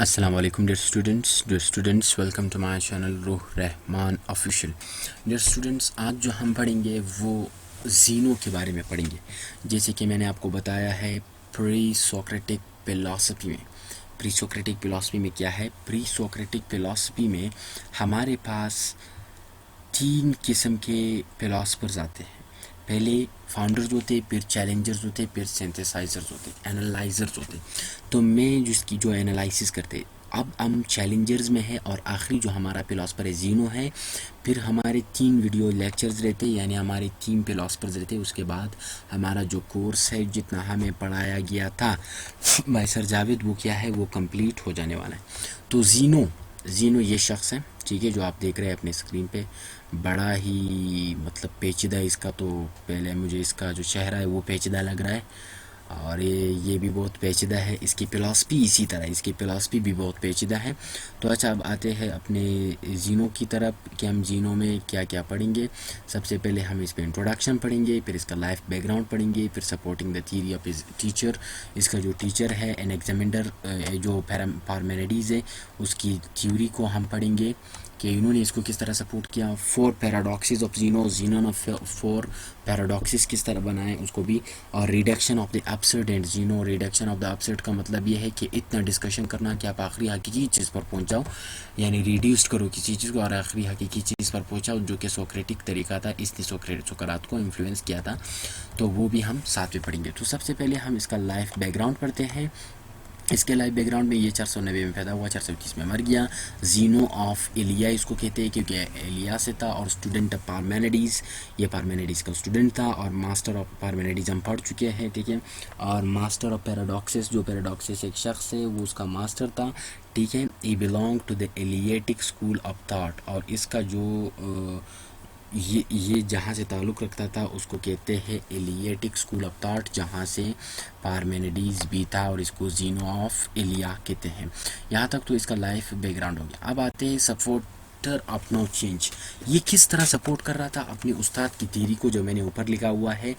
अस्सलाम वालेकुम dear students welcome to my channel Rooh Rahman official. Dear students, आज जो हम पढ़ेंगे वो जीनो के बारे में पढ़ेंगे। जैसे कि मैंने आपको बताया है प्री सोक्रेटिक फिलॉसफी में क्या है। प्री सोक्रेटिक फिलॉसफी में हमारे पास तीन किस्म के फिलोसफर्स आते हैं। पहले फाउंडर्स होते, फिर चैलेंजर्स होते, फिर सिंथेसाइजर्स होते, एनालाइजर्स होते। तो मैं जिसकी जो एनालिसिस करते, अब हम चैलेंजर्स में है और आखिरी जो हमारा फिलोसफर है जीनो है। फिर हमारे 3 वीडियो लेक्चर्स रहते, यानी हमारे 3 फिलोसफर्स रहते। उसके बाद हमारा जो कोर्स है, जितना हमें पढ़ाया गया था भाई सर जावेद, वो क्या है, वो कंप्लीट हो जाने वाला है। तो जीनो ये शख्स है, ठीक है, जो आप देख रहे हैं अपने स्क्रीन पे। बड़ा ही मतलब पेचीदा इसका, तो पहले मुझे इसका जो चेहरा है वो पेचीदा लग रहा है, और ये भी बहुत पेचीदा है। इसकी फिलॉसफी इसी तरह, इसकी फिलॉसफी भी बहुत पेचीदा है। तो अच्छा, अब आते हैं अपने जीनो की तरफ कि हम जीनो में क्या क्या पढ़ेंगे। सबसे पहले हम इस पर इंट्रोडक्शन पढ़ेंगे, फिर इसका लाइफ बैकग्राउंड पढ़ेंगे, फिर supporting the theory of is teacher. इसका जो टीचर है एनेक्जेमेंडर, जो पार्मेनिडीज़ है, उसकी थ्योरी को हम पढ़ेंगे कि इन्होंने इसको किस तरह सपोर्ट किया। 4 पैराडॉक्सेस ऑफ जीनो ने 4 पैराडॉक्सेस किस तरह बनाए उसको भी। और reduction of the absurd and Zeno. Reduction of the absurd का मतलब ये है कि इतना डिस्कशन करना कि आप आखिरी हकीकी चीज़ पर पहुंच जाओ, यानी रिड्यूस्ड करो किसी चीज़ को और आखिरी हकीकी चीज़ पर पहुंचाओ, जो कि सोक्रेटिक तरीका था। इसने सोक्रात को इन्फ्लुएंस किया था, तो वो भी हम साथ में पढ़ेंगे। तो सबसे पहले हम इसका लाइफ बैकग्राउंड पढ़ते हैं। इसके लाइफ बैकग्राउंड में ये 490 में पैदा हुआ, 421 में मर गया। जीनो ऑफ एलिया इसको कहते हैं, क्योंकि एलिया से था। और स्टूडेंट ऑफ पार्मेनिडीज़, ये पार्मेनिडीज़ का स्टूडेंट था। और मास्टर ऑफ पार्मेनिडीज़ हम पढ़ चुके हैं, ठीक है। और मास्टर ऑफ पैराडॉक्सेस, जो पैराडॉक्सेस एक शख्स है, वो उसका मास्टर था, ठीक है। He belong to the Eleatic school of thought. और इसका जो ये जहाँ से ताल्लुक़ रखता था उसको कहते हैं एलिएटिक स्कूल ऑफ थॉट, जहाँ से पार्मेनिडीज़ भी था, और इसको जीनो ऑफ एलिया कहते हैं। यहाँ तक तो इसका लाइफ बैकग्राउंड हो गया। अब आते हैं सपोर्टर ऑफ नो चेंज। ये किस तरह सपोर्ट कर रहा था अपने उस्ताद की थीरी को, जो मैंने ऊपर लिखा हुआ है।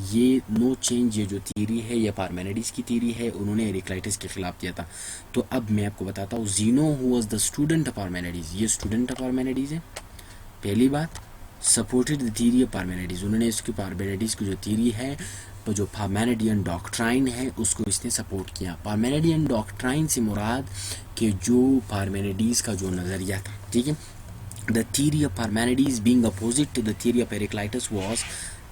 ये नो चेंज, ये जो थीरी है, ये पार्मेनिडीज़ की थीरी है, उन्होंने हेराक्लिटस के खिलाफ दिया था। तो अब मैं आपको बताता हूँ, Zeno who was the student of Parmenides, ये स्टूडेंट ऑफ पार्मेनिडीज़ है। पहली बात, supported the theory of Parmenides, उन्होंने इसकी पार्मेनिडीज़ की जो थ्योरी है, तो जो पार्मेनिडियन डॉक्ट्राइन है, उसको इसने सपोर्ट किया। पार्मेनिडियन डॉक्ट्राइन से मुराद कि जो पार्मेनिडीज़ का जो नज़रिया था, ठीक है। The theory of Parmenides being opposite to the theory of Heraclitus was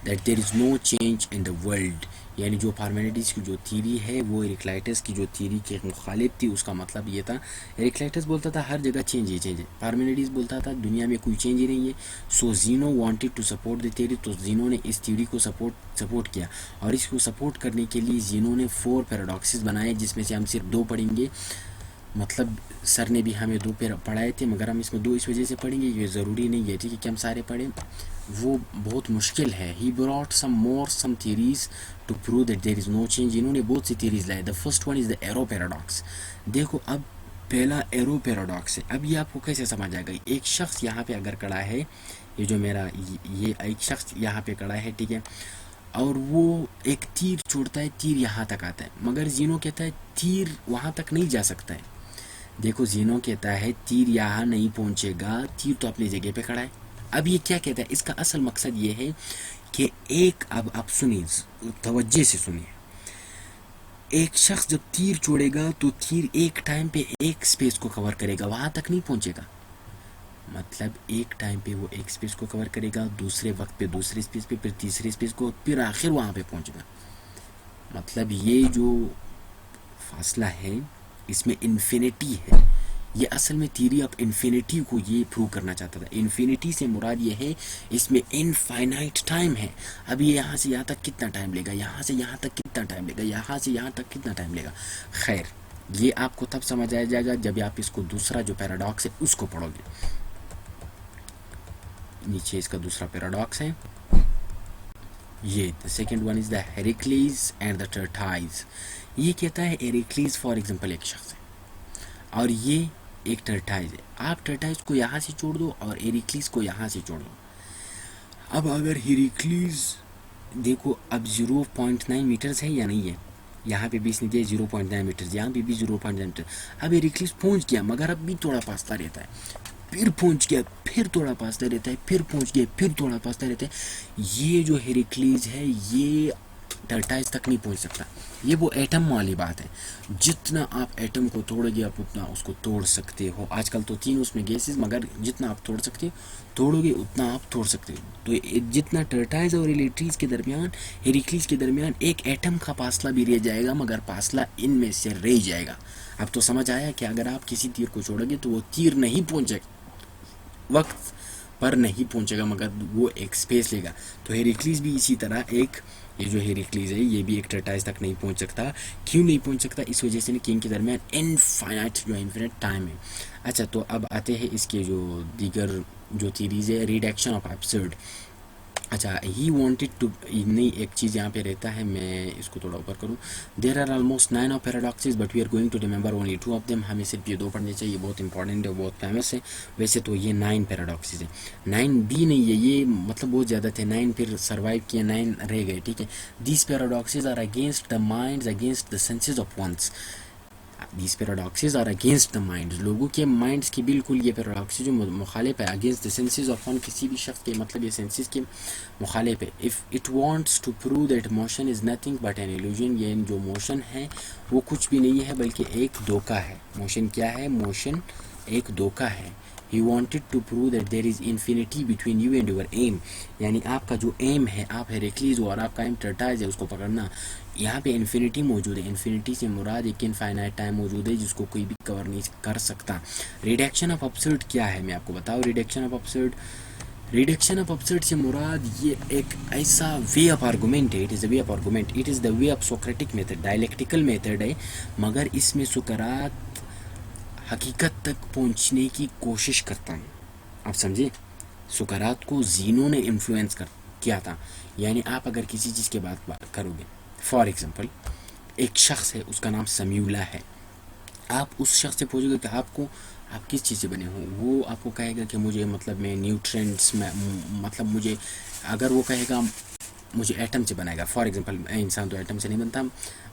that there is no change in the world. यानी जो पार्मेनिडीज़ की जो थ्योरी है वो हेराक्लिटस की जो थ्योरी के मुखालिफ थी। उसका मतलब ये था, हेराक्लिटस बोलता था हर जगह चेंज ही चेंज है, पार्मेनिडीज़ बोलता था दुनिया में कोई चेंज ही नहीं है। So Zeno wanted to support the theory, तो जीनो ने इस थ्योरी को सपोर्ट किया। और इसको सपोर्ट करने के लिए जीनो ने 4 पैराडॉक्सेस बनाए, जिसमें से हम सिर्फ 2 पढ़ेंगे। मतलब सर ने भी हमें 2 पढ़ाए थे, मगर हम इसमें 2 इस वजह से पढ़ेंगे, ये ज़रूरी नहीं है, ठीक है, कि हम सारे पढ़ें, वो बहुत मुश्किल है। He brought some theories to prove that there is no change. इन्होंने बहुत सी थ्योरीज लाए। The first one is the arrow paradox. देखो, अब पहला एरो पैराडॉक्स है। अब ये आपको कैसे समझ आएगा। एक शख्स यहाँ पे अगर खड़ा है, ये जो मेरा ये एक शख्स यहाँ पे खड़ा है, ठीक है, और वो एक तीर छोड़ता है, तीर यहाँ तक आता है, मगर जीनो कहता है तीर वहाँ तक नहीं जा सकता है। देखो, जीनो कहता है तीर यहाँ नहीं पहुँचेगा, तीर तो अपनी जगह पे खड़ा है। अब ये क्या कहता है, इसका असल मकसद ये है कि एक, अब आप सुनिए, तवज्जो से सुनिए, एक शख्स जब तीर छोड़ेगा तो तीर एक टाइम पे एक स्पेस को कवर करेगा, वहाँ तक नहीं पहुँचेगा। मतलब एक टाइम पे वो एक स्पेस को कवर करेगा, दूसरे वक्त पे दूसरे स्पेस पे, फिर तीसरे स्पेस को, फिर आखिर वहाँ पे पहुँचेगा। मतलब ये जो फासला है, इसमें इन्फिनिटी है। ये असल में थ्योरी ऑफ इन्फिनिटी को ये प्रूव करना चाहता था। इन्फिनिटी से मुराद ये है, इसमें इनफाइनाइट टाइम है। अब ये यहाँ से यहाँ तक कितना टाइम लेगा, यहाँ से यहाँ तक कितना टाइम लेगा, यहाँ से यहाँ तक कितना टाइम लेगा। खैर, ये आपको तब समझ आ जाएगा जब आप इसको दूसरा जो पैराडॉक्स है उसको पढ़ोगे। नीचे इसका दूसरा पैराडॉक्स है ये, the second one is the Heracles and the tortoise. ये कहता है हेराक्लीज फॉर एग्जाम्पल एक शख्स है, और ये एक टर्टाइज है। आप टर्टाइज को यहाँ से छोड़ दो और हेराक्लीज को यहाँ से छोड़ दो। अब अगर हेराक्लीज देखो, अब 0.9 मीटर्स है या नहीं है, यहाँ पे भी इसने दिया 0.9 मीटर, यहाँ पे भी 0.9 मीटर। अब हेरिक्लिस पहुँच गया मगर अब भी थोड़ा पास्ता रहता है, फिर पहुँच गया, फिर थोड़ा पास्ता रहता है, फिर पहुँच गया, फिर थोड़ा पास्ता रहता है। ये जो हेरिक्लिस है ये टर्टाइज तक नहीं पहुँच सकता। ये वो एटम वाली बात है, जितना आप एटम को तोड़ोगे आप उतना उसको तोड़ सकते हो। आजकल तो तीन उसमें गैसेस, मगर जितना आप तोड़ सकते हो तोड़ोगे उतना आप तोड़ सकते हो। तो जितना टर्टाइज और इलेक्ट्रीज के दरमियान, हेरिक्लिस के दरमियान एक एटम का फासला भी रह जाएगा, मगर फासला इनमें से रह जाएगा। अब तो समझ आया कि अगर आप किसी तीर को छोड़ोगे तो वो तीर नहीं पहुँचेगा, वक्त पर नहीं पहुंचेगा, मगर वो एक स्पेस लेगा। तो हेरिक्लिस भी इसी तरह एक, ये जो हेरिक्लिस है ये भी एक टर्टाइज तक नहीं पहुंच सकता। क्यों नहीं पहुंच सकता? इस वजह से कि इनके दरमियान इनफाइनाइट जो इन्फिनिट टाइम है। अच्छा, तो अब आते हैं इसके जो दीगर जो थीरीज है, रिडक्शन ऑफ एब्सर्ड। अच्छा, ही वॉन्टेड टू, नहीं एक चीज़ यहाँ पे रहता है, मैं इसको थोड़ा ऊपर करूँ। There are almost 9 of paradoxes but we are going to remember only 2 of them. हमें सिर्फ ये 2 पढ़ने चाहिए, बहुत इंपॉर्टेंट है, बहुत फेमस है। वैसे तो ये 9 पैराडॉक्सेस है, 9 भी नहीं है ये, मतलब बहुत ज़्यादा थे। 9 फिर सर्वाइव किए, 9 रह गए, ठीक है। These paradoxes are against the minds, against the senses of one's. These paradoxes are against the mind, लोगों के माइंड्स की बिल्कुल ये पैराडॉक्सेस जो मुखालिफ है, against the senses of one, किसी भी शख्स के मतलब ये सेंसेस के मुखालिफ है। If it wants to prove that motion is nothing but an illusion, ये जो मोशन है वो कुछ भी नहीं है बल्कि एक धोखा है। मोशन क्या है? मोशन एक धोखा है। He wanted to prove that there is infinity between you and your aim, यानी आपका जो एम है, आप हेरेक्लीज हो और आपका एम टर्टाइज है उसको पकड़ना, यहाँ पे इन्फिनिटी मौजूद है। इन्फिनिटी से मुराद एक इनफाइनाइट टाइम मौजूद है जिसको कोई भी कवर नहीं कर सकता। रिडक्शन ऑफ अपसर्ड क्या है मैं आपको बताऊँ। Reduction of absurd, reduction of absurd से मुराद ये एक ऐसा वे ऑफ आर्गूमेंट है, it is a way of argument, it is the way of Socratic method, dialectical method है, मगर इसमें सुकरात हकीकत तक पहुंचने की कोशिश करता है। आप समझे, सुकरात को जीनो ने इन्फ्लुएंस किया था। यानी आप अगर किसी चीज़ के बात करोगे, फॉर एग्जांपल एक शख्स है उसका नाम समीउल्ला है, आप उस शख्स से पूछोगे कि आपको, आप किस चीज़ से बने हो, वो आपको कहेगा कि मुझे मतलब मैं न्यूट्रिएंट्स में, मतलब मुझे, अगर वो कहेगा मुझे एटम से बनाएगा, फॉर एग्जांपल इंसान तो एटम से नहीं बनता,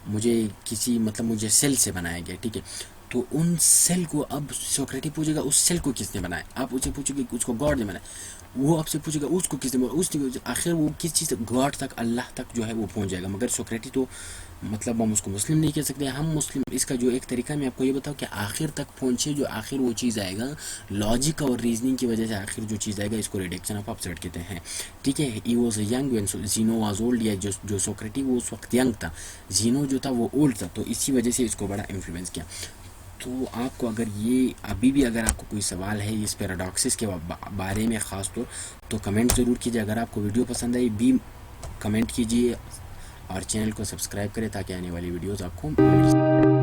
मुझे किसी मतलब मुझे सेल से बनाया गया, ठीक है। तो उन सेल को अब सोक्रेटिस पूछेगा उस सेल को किसने बनाया, आप उससे पूछोगे उसको गॉड ने बनाया, वो आपसे पूछेगा उसको किसने बनाया, उसने, आखिर वो किस चीज़ तक, गॉड तक, अल्लाह तक जो है वो पहुंच जाएगा। मगर सोक्रेटिस तो मतलब हम उसको मुस्लिम नहीं कह सकते, हम मुस्लिम, इसका जो एक तरीका मैं आपको ये बताऊँ कि आखिर तक पहुँचे, जो आखिर वो चीज़ आएगा, लॉजिक और रीजनिंग की वजह से आखिर जो चीज़ आएगा, इसको रिडक्शन ऑफ अपसर्ड कहते हैं, ठीक है। He was young when Zeno was old, या जो सोक्रेटिस वो उस वक्त यंग था, जीनो जो था वो ओल्ड था, तो इसी वजह से इसको बड़ा इन्फ्लुएंस किया। तो आपको अगर ये अभी भी अगर आपको कोई सवाल है इस पैराडॉक्सिस के बारे में ख़ास तौर, तो कमेंट ज़रूर कीजिए। अगर आपको वीडियो पसंद आई भी कमेंट कीजिए और चैनल को सब्सक्राइब करें ताकि आने वाली वीडियोस आपको मिल सके।